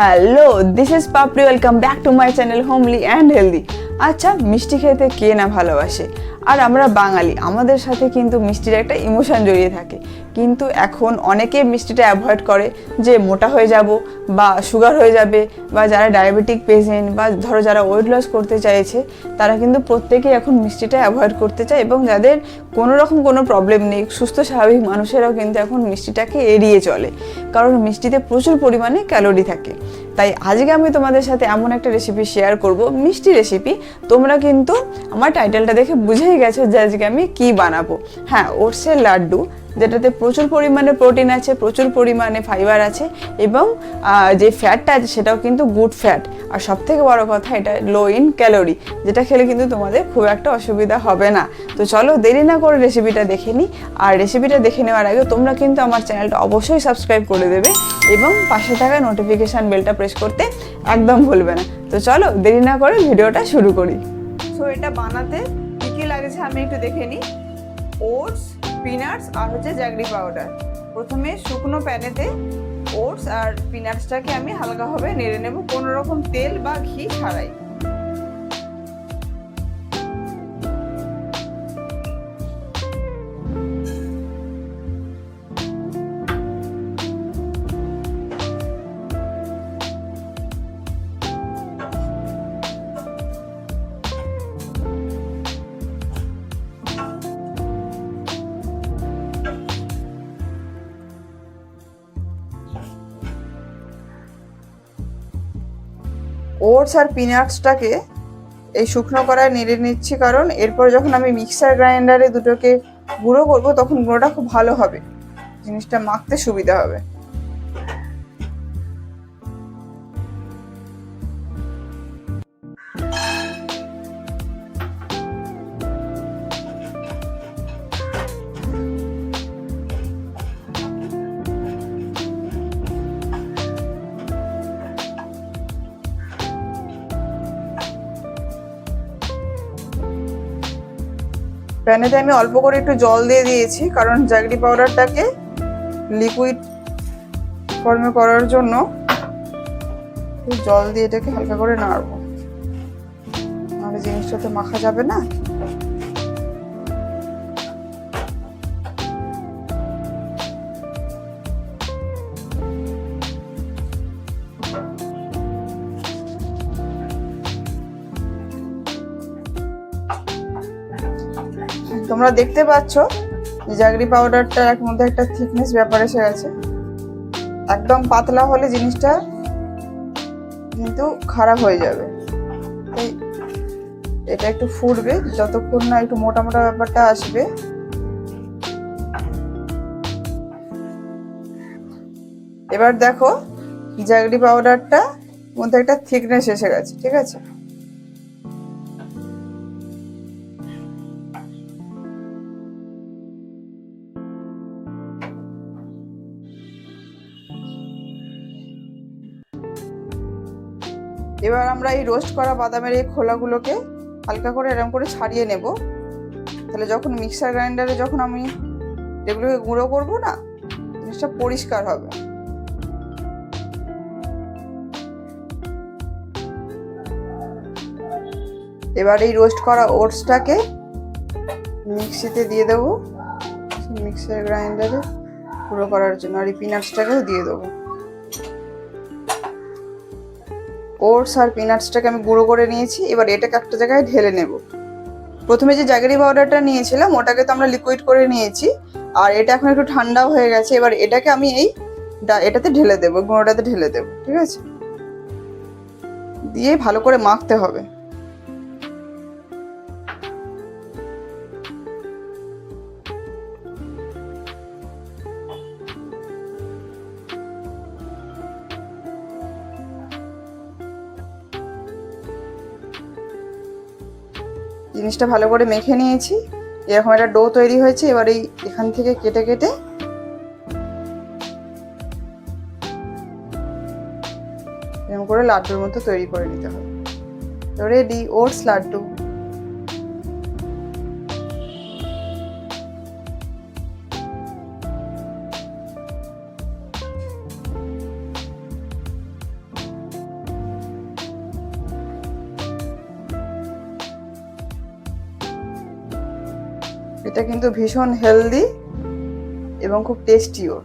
Hello, this is Papri. Welcome back to my channel homely and healthy. আচ্ছা, মিষ্টি খেতে কে না ভালোবাসে? আর আমরা বাঙালি, আমাদের সাথে কিন্তু মিষ্টির একটা ইমোশন জড়িয়ে থাকে। কিন্তু এখন অনেকে মিষ্টিটা অ্যাভয়েড করে যে মোটা হয়ে যাব বা সুগার হয়ে যাবে, বা যারা ডায়াবেটিক পেশেন্ট বা ধরো যারা ওয়েট লস করতে চাইছে, তারা কিন্তু প্রত্যেকেই এখন মিষ্টিটা অ্যাভয়েড করতে চায়। এবং যাদের কোনো রকম কোনো প্রবলেম নেই, সুস্থ স্বাভাবিক মানুষেরাও কিন্তু এখন মিষ্টিটাকে এড়িয়ে চলে, কারণ মিষ্টিতে প্রচুর পরিমাণে ক্যালোরি থাকে। তাই আজকে আমি তোমাদের সাথে এমন একটা রেসিপি শেয়ার করব, মিষ্টি রেসিপি। তোমরা কিন্তু আমার টাইটেলটা দেখে বুঝেই গেছো যে আজকে আমি কী বানাবো। হ্যাঁ, ওটসের লাড্ডু, যেটাতে প্রচুর পরিমাণে প্রোটিন আছে, প্রচুর পরিমাণে ফাইবার আছে, এবং যে ফ্যাটটা আছে সেটাও কিন্তু গুড ফ্যাট। আর সবথেকে বড় কথা, এটা লো ইন ক্যালোরি, যেটা খেলে কিন্তু তোমাদের খুব একটা অসুবিধা হবে না। তো চলো দেরি না করে রেসিপিটা দেখে নিই। আর রেসিপিটা দেখে নেওয়ার আগে তোমরা কিন্তু আমার চ্যানেলটা অবশ্যই সাবস্ক্রাইব করে দেবে এবং পাশে থাকা নোটিফিকেশান বেলটা প্রেস করতে একদম ভুলবে না। তো চলো দেরি না করে ভিডিওটা শুরু করি। সো এটা বানাতে কী কী লাগছে আমি একটু দেখে নিই। ওটস, পিনাটস আর হচ্ছে জ্যাগরি পাউডার। প্রথমে শুকনো প্যানেতে ওটস আর পিনাটসটাকে আমি হালকাভাবে নেড়ে নেব, কোনো রকম তেল বা ঘি ছাড়াই। ওটস আর পিনাটসটাকে এই শুকনো কড়ায় নেড়ে নিচ্ছি, কারণ এরপর যখন আমি মিক্সার গ্রাইন্ডারে দুটোকে গুঁড়ো করব তখন গুঁড়োটা খুব ভালো হবে, জিনিসটা মাখতে সুবিধা হবে। প্যানেতে আমি অল্প করে একটু জল দিয়ে দিয়েছি, কারণ জ্যাগরি পাউডারটাকে লিকুইড ফর্মে করার জন্য জল দিয়ে এটাকে হালকা করে নাড়বো, নাহলে জিনিসটাতে মাখা যাবে না। তোমরা দেখতে পাচ্ছ জ্যাগরি পাউডারটার মধ্যে একটা থিকনেস ব্যাপার এসে গেছে। একদম পাতলা হলে জিনিসটা কিন্তু খারাপ হয়ে যাবে। তাই এটা একটু ফুটবে, যতক্ষণ না একটু মোটা মোটা ব্যাপারটা আসবে। এবার দেখো জ্যাগরি পাউডারটা মধ্যে একটা থিকনেস এসে গেছে, ঠিক আছে? এবার আমরা এই রোস্ট করা বাদামের এই খোলাগুলোকে হালকা করে এরকম করে ছাড়িয়ে নেব, তাহলে যখন মিক্সার গ্রাইন্ডারে যখন আমি এগুলোকে গুঁড়ো করবো না, জিনিসটা পরিষ্কার হবে। এবার এই রোস্ট করা ওটসটাকে মিক্সিতে দিয়ে দেবো, মিক্সার গ্রাইন্ডারে গুঁড়ো করার জন্য। আর এই পিনাটসটাকেও দিয়ে দেবো। ওটস আর পিনাটসটাকে আমি গুঁড়ো করে নিয়েছি, এবার এটাকে একটা জায়গায় ঢেলে নেব। প্রথমে যে জ্যাগরি পাউডারটা নিয়েছিলাম ওটাকে তো আমরা লিকুইড করে নিয়েছি, আর এটা এখন একটু ঠান্ডাও হয়ে গেছে। এবার এটাকে আমি এটাতে ঢেলে দেবো, গুঁড়োটাতে ঢেলে দেবো, ঠিক আছে? দিয়ে ভালো করে মাখতে হবে। জিনিসটা ভালো করে মেখে নিয়েছি, এরকম একটা ডো তৈরি হয়েছে। এবার এখান থেকে কেটে কেটে এরকম করে লাড্ডুর মতো তৈরি করে নিতে হবে। তো রেডি ওটস লাড্ডু। এটা কিন্তু ভীষণ হেলদি এবং খুব টেস্টিও।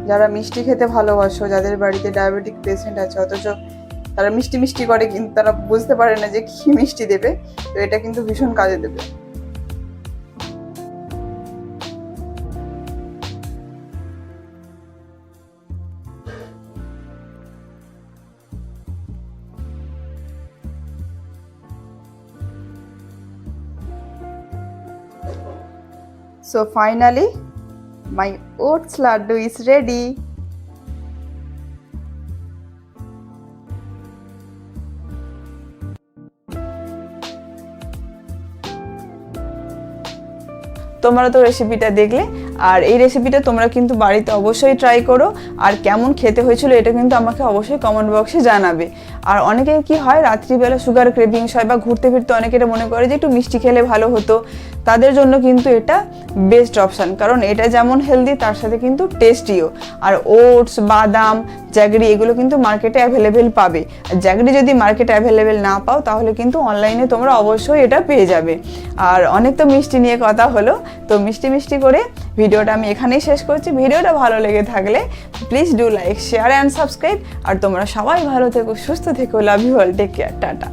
যারা মিষ্টি খেতে ভালোবাসো, যাদের বাড়িতে ডায়াবেটিক পেশেন্ট আছে অথচ তারা মিষ্টি মিষ্টি করে কিন্তু তারা বুঝতে পারে না যে কি মিষ্টি দেবে, তো এটা কিন্তু ভীষণ কাজে দেবে। So finally, my oats laddu is ready. তোমরা তো রেসিপিটা দেখলে, আর এই রেসিপিটা তোমরা কিন্তু বাড়িতে অবশ্যই ট্রাই করো, আর কেমন খেতে হয়েছিল এটা কিন্তু আমাকে অবশ্যই কমেন্ট বক্সে জানাবে। আর অনেকের কি হয়, রাত্রিবেলা সুগার ক্রেভিংস হয় বা ঘুরতে ফিরতে অনেকে এটা মনে করে যে একটু মিষ্টি খেলে ভালো হতো, তাদের জন্য কিন্তু এটা বেস্ট অপশান, কারণ এটা যেমন হেলদি তার সাথে কিন্তু টেস্টিও। আর ওটস, বাদাম, জ্যাগরি এগুলো কিন্তু মার্কেটে অ্যাভেলেবেল পাবে। আর জ্যাগরি যদি মার্কেটে অ্যাভেলেবেল না পাও তাহলে কিন্তু অনলাইনে তোমরা অবশ্যই এটা পেয়ে যাবে। আর অনেক তো মিষ্টি নিয়ে কথা হলো, তো মিষ্টি মিষ্টি করে ভিডিওটা আমি এখানেই শেষ করছি। ভিডিওটা ভালো লেগে থাকলে please do like, share and subscribe. আর তোমরা সবাই ভালো থেকো, সুস্থ থেকো। Love you all, take care, tata.